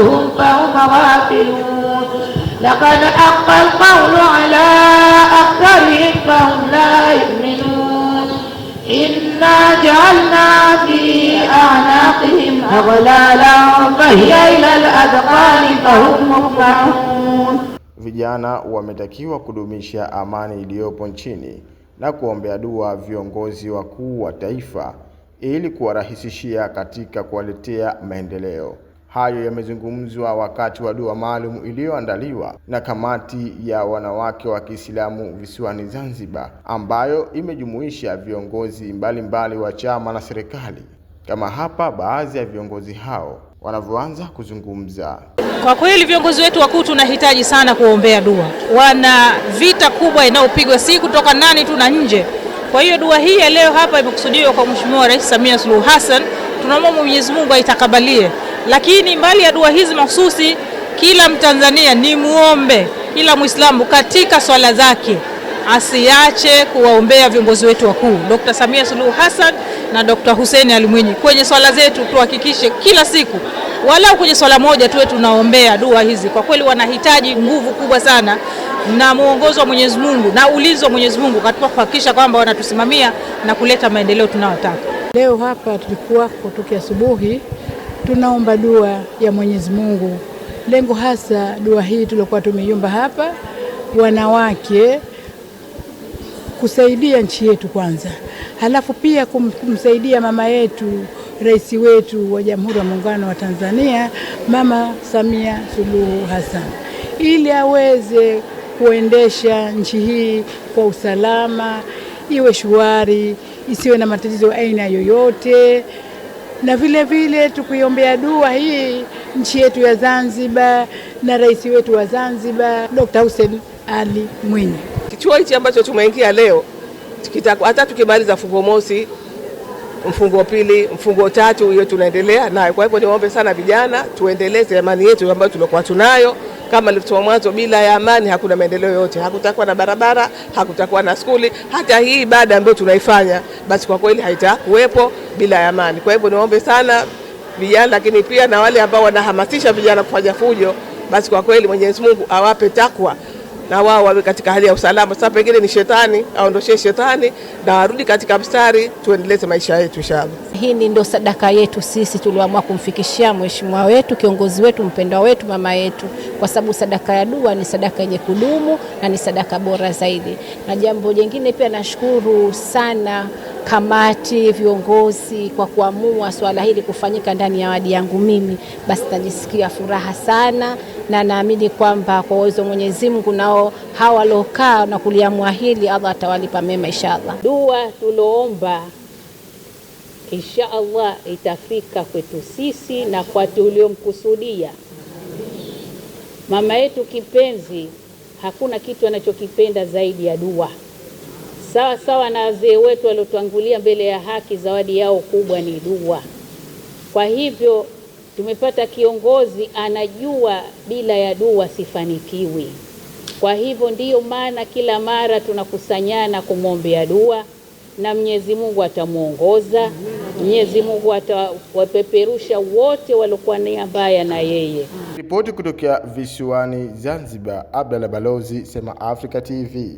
تدعوهم فهم غافلون لقد حق القول على أكثرهم فهم لا يؤمنون إنا جعلنا في أعناقهم أغلالا فهي إلى الأذقان فهم مقمحون. Vijana wametakiwa kudumisha amani iliyopo nchini na kuombea dua viongozi wakuu wa taifa ili kuwarahisishia katika kuwaletea maendeleo. Hayo yamezungumzwa wakati wa dua maalum iliyoandaliwa na kamati ya wanawake wa Kiislamu visiwani Zanzibar, ambayo imejumuisha viongozi mbalimbali wa chama na serikali. Kama hapa baadhi ya viongozi hao wanavyoanza kuzungumza. Kwa kweli viongozi wetu wakuu tunahitaji sana kuombea dua. Wana vita kubwa inayopigwa si kutoka ndani tu na nje. Kwa hiyo dua hii ya leo hapa imekusudiwa kwa Mheshimiwa Rais Samia Suluhu Hassan. Tunaomba Mwenyezi Mungu aitakabalie. Lakini mbali ya dua hizi mahususi, kila Mtanzania ni muombe, kila Muislamu katika swala zake asiache kuwaombea viongozi wetu wakuu, Dr. Samia Suluhu Hassan na Dr. Hussein Ali Mwinyi. Kwenye swala zetu tuhakikishe kila siku walau kwenye swala moja tuwe tunaombea dua hizi. Kwa kweli wanahitaji nguvu kubwa sana na muongozo wa Mwenyezi Mungu na ulinzi wa Mwenyezi Mungu katika kuhakikisha kwamba wanatusimamia na kuleta maendeleo tunayotaka. Leo hapa tulikuwa kutoka asubuhi tunaomba dua ya Mwenyezi Mungu. Lengo hasa dua hii tulikuwa tumeiomba hapa wanawake kusaidia nchi yetu kwanza, halafu pia kumsaidia mama yetu, rais wetu wa Jamhuri ya Muungano wa Tanzania, Mama Samia Suluhu Hassan, ili aweze kuendesha nchi hii kwa usalama, iwe shwari, isiwe na matatizo aina yoyote. Na vile vile tukiombea dua hii nchi yetu ya Zanzibar na rais wetu wa Zanzibar Dr. Hussein Ali Mwinyi. Kichuo hichi ambacho tumeingia leo, hata tukimaliza mfungo mosi, mfungo pili, mfungo tatu, hiyo tunaendelea nayo. Kwa hivyo niombe sana vijana tuendeleze amani yetu ambayo tulikuwa tunayo. Kama nilivyosema mwanzo, bila ya amani hakuna maendeleo yote. Hakutakuwa na barabara, hakutakuwa na skuli, hata hii ibada ambayo tunaifanya basi kwa kweli haitakuwepo bila ya amani. Kwa hivyo niombe sana vijana, lakini pia na wale ambao wanahamasisha vijana kufanya fujo, basi kwa kweli Mwenyezi Mungu awape takwa na wao wawe katika hali ya usalama. Sasa pengine ni shetani, aondoshe shetani na warudi katika mstari, tuendeleze maisha yetu inshallah. Hii ndio sadaka yetu sisi tulioamua kumfikishia mheshimiwa wetu, kiongozi wetu, mpendwa wetu, mama yetu, kwa sababu sadaka ya dua ni sadaka yenye kudumu na ni sadaka bora zaidi. Na jambo jingine pia nashukuru sana kamati, viongozi kwa kuamua swala hili kufanyika ndani ya wadi yangu mimi. Basi najisikia furaha sana na naamini kwamba kwa uwezo wa Mwenyezi Mungu nao hawa waliokaa na kuliamua hili Allah atawalipa mema inshallah. Dua tuloomba inshallah itafika kwetu sisi na kwa tuliomkusudia. Mama yetu kipenzi, hakuna kitu anachokipenda zaidi ya dua. Sawa sawa na wazee wetu waliotuangulia mbele ya haki, zawadi yao kubwa ni dua. Kwa hivyo tumepata kiongozi anajua bila ya dua sifanikiwi. Kwa hivyo ndiyo maana kila mara tunakusanyana kumwombea dua na Mwenyezi Mungu atamuongoza. Mwenyezi Mungu atawapeperusha wote waliokuwa nia mbaya na yeye. Ripoti kutokea visiwani Zanzibar, Abdalla Balozi, Sema Africa TV.